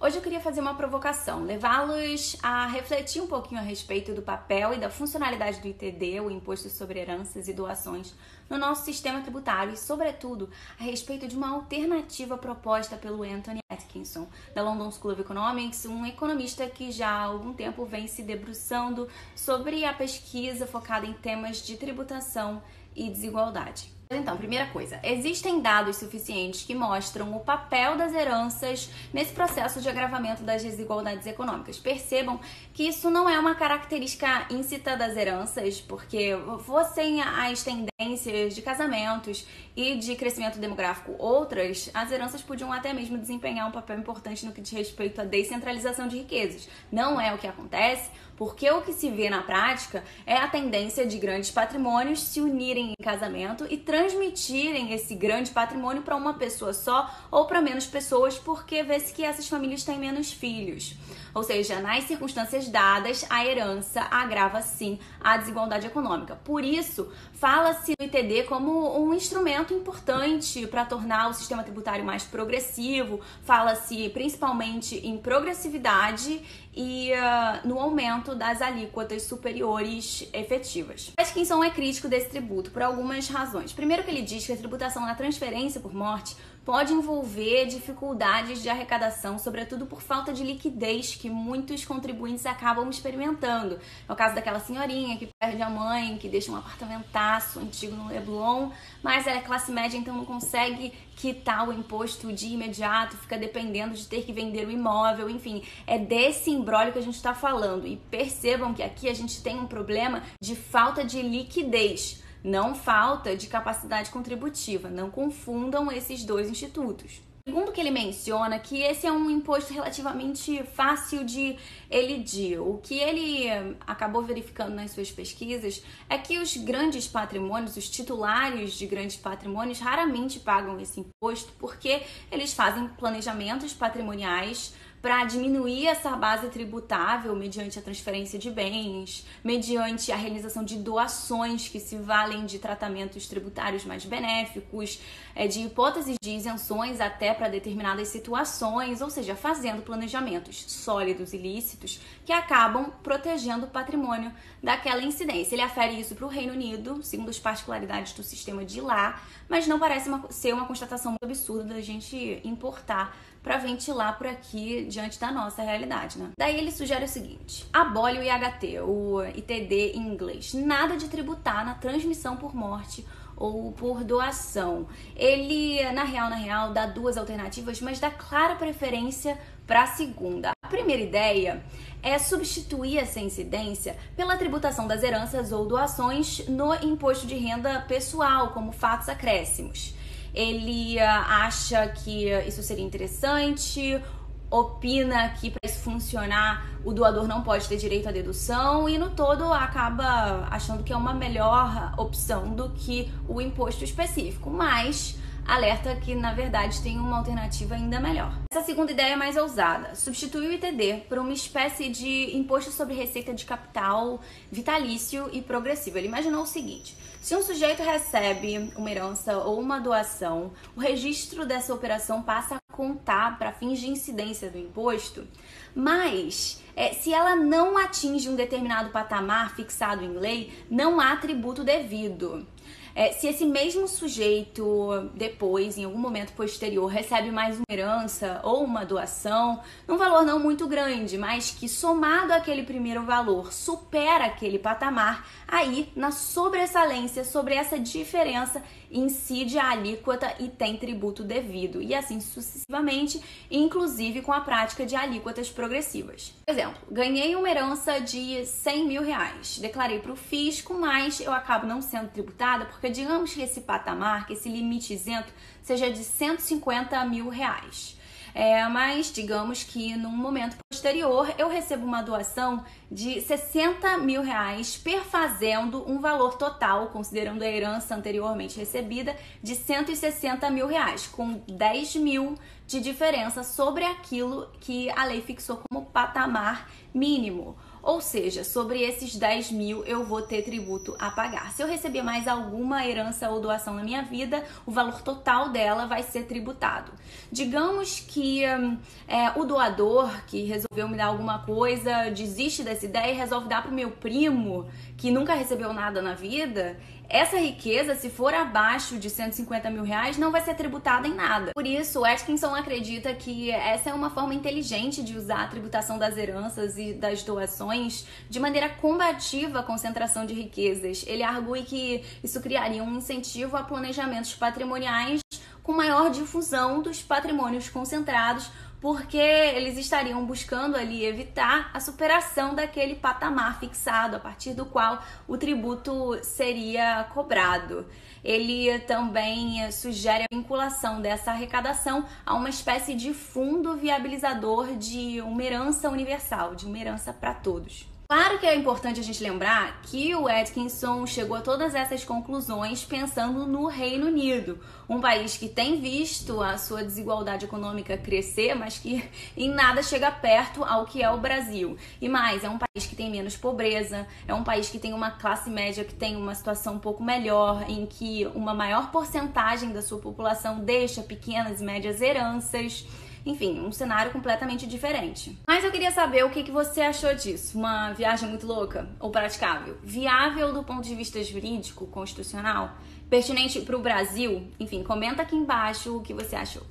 Hoje eu queria fazer uma provocação, levá-los a refletir um pouquinho a respeito do papel e da funcionalidade do ITD, o Imposto sobre Heranças e Doações, no nosso sistema tributário e, sobretudo, a respeito de uma alternativa proposta pelo Anthony Atkinson, da London School of Economics, um economista que já há algum tempo vem se debruçando sobre a pesquisa focada em temas de tributação e desigualdade. Então, primeira coisa, existem dados suficientes que mostram o papel das heranças nesse processo de agravamento das desigualdades econômicas. Percebam que isso não é uma característica íncita das heranças, porque fossem as tendências de casamentos e de crescimento demográfico outras, as heranças podiam até mesmo desempenhar um papel importante no que diz respeito à descentralização de riquezas. Não é o que acontece, porque o que se vê na prática é a tendência de grandes patrimônios se unirem em casamento e transmitirem esse grande patrimônio para uma pessoa só ou para menos pessoas, porque vê-se que essas famílias têm menos filhos. Ou seja, nas circunstâncias dadas, a herança agrava sim a desigualdade econômica. Por isso, fala-se do ITD como um instrumento importante para tornar o sistema tributário mais progressivo, fala-se principalmente em progressividade e no aumento das alíquotas superiores efetivas. Atkinson é crítico desse tributo por algumas razões. Primeiro que ele diz que a tributação na transferência por morte pode envolver dificuldades de arrecadação, sobretudo por falta de liquidez que muitos contribuintes acabam experimentando. É o caso daquela senhorinha que perde a mãe, que deixa um apartamentaço antigo no Leblon, mas ela é classe média, então não consegue quitar o imposto de imediato, fica dependendo de ter que vender o imóvel, enfim, é desse imbróglio que a gente está falando. E percebam que aqui a gente tem um problema de falta de liquidez, não falta de capacidade contributiva. Não confundam esses dois institutos. Segundo que ele menciona, que esse é um imposto relativamente fácil de elidir. O que ele acabou verificando nas suas pesquisas é que os grandes patrimônios, os titulares de grandes patrimônios, raramente pagam esse imposto porque eles fazem planejamentos patrimoniais para diminuir essa base tributável mediante a transferência de bens, mediante a realização de doações que se valem de tratamentos tributários mais benéficos, de hipóteses de isenções até para determinadas situações, ou seja, fazendo planejamentos sólidos e lícitos que acabam protegendo o patrimônio daquela incidência. Ele afere isso para o Reino Unido, segundo as particularidades do sistema de lá, mas não parece ser uma constatação muito absurda da gente importar para ventilar por aqui diante da nossa realidade, né? Daí ele sugere o seguinte: abole o IHT, o ITD em inglês. Nada de tributar na transmissão por morte ou por doação. Ele, na real, dá duas alternativas, mas dá clara preferência para a segunda. A primeira ideia é substituir essa incidência pela tributação das heranças ou doações no imposto de renda pessoal, como fatos acréscimos. Ele acha que isso seria interessante, opina que para isso funcionar o doador não pode ter direito à dedução e no todo acaba achando que é uma melhor opção do que o imposto específico, mas alerta que na verdade tem uma alternativa ainda melhor. Essa segunda ideia é mais ousada: substituir o ITD por uma espécie de imposto sobre receita de capital vitalício e progressivo. Ele imaginou o seguinte: se um sujeito recebe uma herança ou uma doação, o registro dessa operação passa a contar para fins de incidência do imposto, mas se ela não atinge um determinado patamar fixado em lei, não há tributo devido. Se esse mesmo sujeito depois, em algum momento posterior, recebe mais uma herança ou uma doação, num valor não muito grande, mas que somado àquele primeiro valor supera aquele patamar, aí na sobressalência sobre essa diferença incide a alíquota e tem tributo devido, e assim sucessivamente, inclusive com a prática de alíquotas progressivas. Por exemplo, ganhei uma herança de 100 mil reais, declarei para o fisco, mas eu acabo não sendo tributada porque digamos que esse patamar, que esse limite isento, seja de 150 mil reais. Mas digamos que num momento posterior eu recebo uma doação de 60 mil reais, perfazendo um valor total, considerando a herança anteriormente recebida, de 160 mil reais, com 10 mil de diferença sobre aquilo que a lei fixou como patamar mínimo. Ou seja, sobre esses 10 mil eu vou ter tributo a pagar. Se eu receber mais alguma herança ou doação na minha vida, o valor total dela vai ser tributado. Digamos que o doador que resolveu me dar alguma coisa, desiste dessa ideia e resolve dar para o meu primo, que nunca recebeu nada na vida. Essa riqueza, se for abaixo de 150 mil reais, não vai ser tributada em nada. Por isso, o Atkinson acredita que essa é uma forma inteligente de usar a tributação das heranças e das doações de maneira combativa à concentração de riquezas. Ele argue que isso criaria um incentivo a planejamentos patrimoniais com maior difusão dos patrimônios concentrados, porque eles estariam buscando ali evitar a superação daquele patamar fixado, a partir do qual o tributo seria cobrado. Ele também sugere a vinculação dessa arrecadação a uma espécie de fundo viabilizador de uma herança universal, de uma herança para todos. Claro que é importante a gente lembrar que o Atkinson chegou a todas essas conclusões pensando no Reino Unido, um país que tem visto a sua desigualdade econômica crescer, mas que em nada chega perto ao que é o Brasil. E mais, é um país que tem menos pobreza, é um país que tem uma classe média que tem uma situação um pouco melhor, em que uma maior porcentagem da sua população deixa pequenas e médias heranças. Enfim, um cenário completamente diferente. Mas eu queria saber o que você achou disso. Uma viagem muito louca ou praticável? Viável do ponto de vista jurídico, constitucional? Pertinente para o Brasil? Enfim, comenta aqui embaixo o que você achou.